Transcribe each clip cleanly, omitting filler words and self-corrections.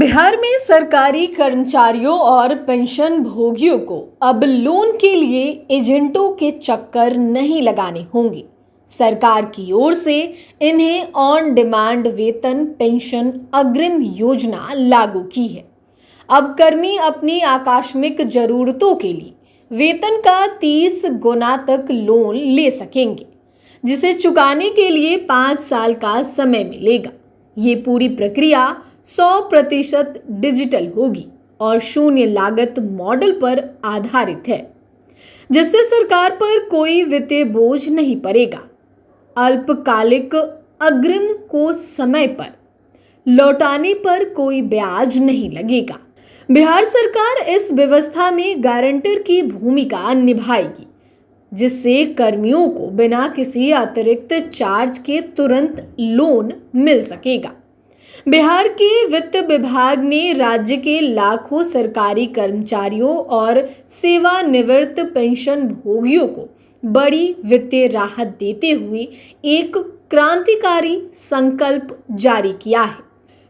बिहार में सरकारी कर्मचारियों और पेंशन भोगियों को अब लोन के लिए एजेंटों के चक्कर नहीं लगाने होंगे। सरकार की ओर से इन्हें ऑन डिमांड वेतन पेंशन अग्रिम योजना लागू की है। अब कर्मी अपनी आकस्मिक जरूरतों के लिए वेतन का 30 गुना तक लोन ले सकेंगे, जिसे चुकाने के लिए 5 साल का समय मिलेगा। ये पूरी प्रक्रिया 100% डिजिटल होगी और शून्य लागत मॉडल पर आधारित है, जिससे सरकार पर कोई वित्तीय बोझ नहीं पड़ेगा। अल्पकालिक अग्रिम को समय पर लौटाने पर कोई ब्याज नहीं लगेगा। बिहार सरकार इस व्यवस्था में गारंटर की भूमिका निभाएगी, जिससे कर्मियों को बिना किसी अतिरिक्त चार्ज के तुरंत लोन मिल सकेगा। बिहार के वित्त विभाग ने राज्य के लाखों सरकारी कर्मचारियों और सेवानिवृत्त पेंशन भोगियों को बड़ी वित्तीय राहत देते हुए एक क्रांतिकारी संकल्प जारी किया है।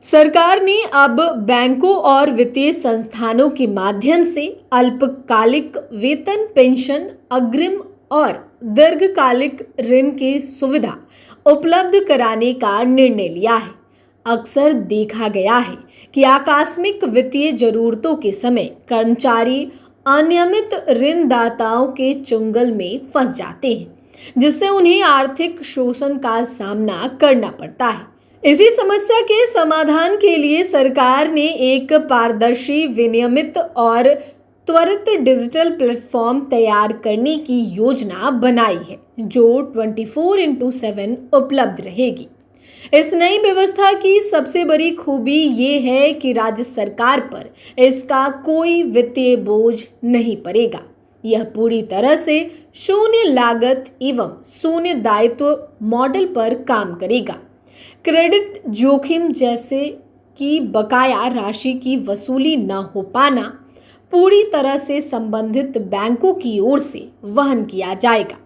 सरकार ने अब बैंकों और वित्तीय संस्थानों के माध्यम से अल्पकालिक वेतन पेंशन अग्रिम और दीर्घकालिक ऋण की सुविधा उपलब्ध कराने का निर्णय लिया है। अक्सर देखा गया है कि आकस्मिक वित्तीय जरूरतों के समय कर्मचारी अनियमित ऋणदाताओं के चुंगल में फंस जाते हैं, जिससे उन्हें आर्थिक शोषण का सामना करना पड़ता है। इसी समस्या के समाधान के लिए सरकार ने एक पारदर्शी, विनियमित और त्वरित डिजिटल प्लेटफॉर्म तैयार करने की योजना बनाई है, जो 24/7 उपलब्ध रहेगी। इस नई व्यवस्था की सबसे बड़ी खूबी ये है कि राज्य सरकार पर इसका कोई वित्तीय बोझ नहीं पड़ेगा। यह पूरी तरह से शून्य लागत एवं शून्य दायित्व मॉडल पर काम करेगा। क्रेडिट जोखिम जैसे कि बकाया राशि की वसूली न हो पाना पूरी तरह से संबंधित बैंकों की ओर से वहन किया जाएगा।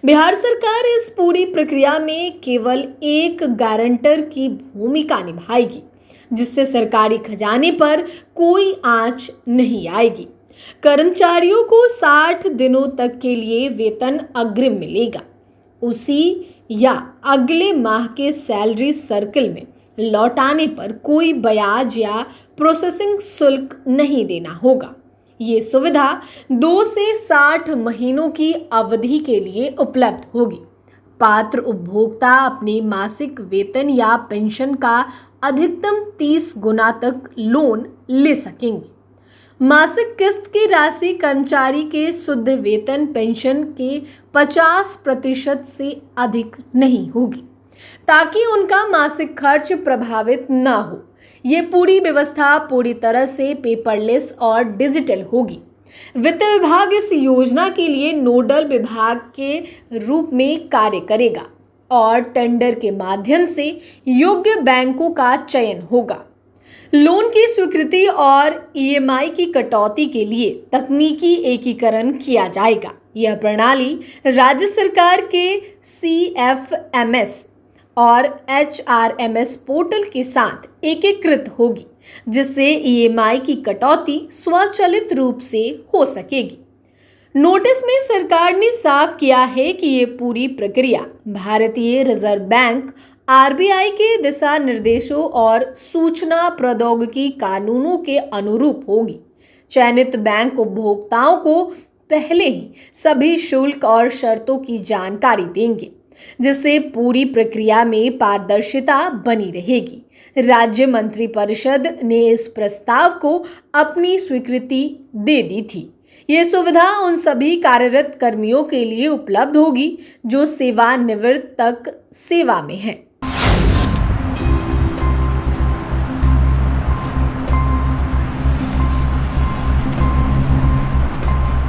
बिहार सरकार इस पूरी प्रक्रिया में केवल एक गारंटर की भूमिका निभाएगी, जिससे सरकारी खजाने पर कोई आंच नहीं आएगी। कर्मचारियों को 60 दिनों तक के लिए वेतन अग्रिम मिलेगा। उसी या अगले माह के सैलरी सर्कल में लौटाने पर कोई ब्याज या प्रोसेसिंग शुल्क नहीं देना होगा। ये सुविधा 2 से 60 महीनों की अवधि के लिए उपलब्ध होगी। पात्र उपभोक्ता अपने मासिक वेतन या पेंशन का अधिकतम 30 गुना तक लोन ले सकेंगे। मासिक किस्त की राशि कर्मचारी के शुद्ध वेतन पेंशन के 50% से अधिक नहीं होगी, ताकि उनका मासिक खर्च प्रभावित न हो। ये पूरी व्यवस्था पूरी तरह से पेपरलेस और डिजिटल होगी। वित्त विभाग इस योजना के लिए नोडल विभाग के रूप में कार्य करेगा और टेंडर के माध्यम से योग्य बैंकों का चयन होगा। लोन की स्वीकृति और ईएमआई की कटौती के लिए तकनीकी एकीकरण किया जाएगा। यह प्रणाली राज्य सरकार के CFMS और HRMS पोर्टल के साथ एकीकृत होगी, जिससे ईएमआई की कटौती स्वचालित रूप से हो सकेगी। नोटिस में सरकार ने साफ किया है कि ये पूरी प्रक्रिया भारतीय रिजर्व बैंक RBI के दिशा निर्देशों और सूचना प्रौद्योगिकी कानूनों के अनुरूप होगी। चयनित बैंक उपभोक्ताओं को पहले ही सभी शुल्क और शर्तों की जानकारी देंगे, जिससे पूरी प्रक्रिया में पारदर्शिता बनी रहेगी। राज्य मंत्रिपरिषद ने इस प्रस्ताव को अपनी स्वीकृति दे दी थी। ये सुविधा उन सभी कार्यरत कर्मियों के लिए उपलब्ध होगी जो सेवानिवृत्त तक सेवा में हैं।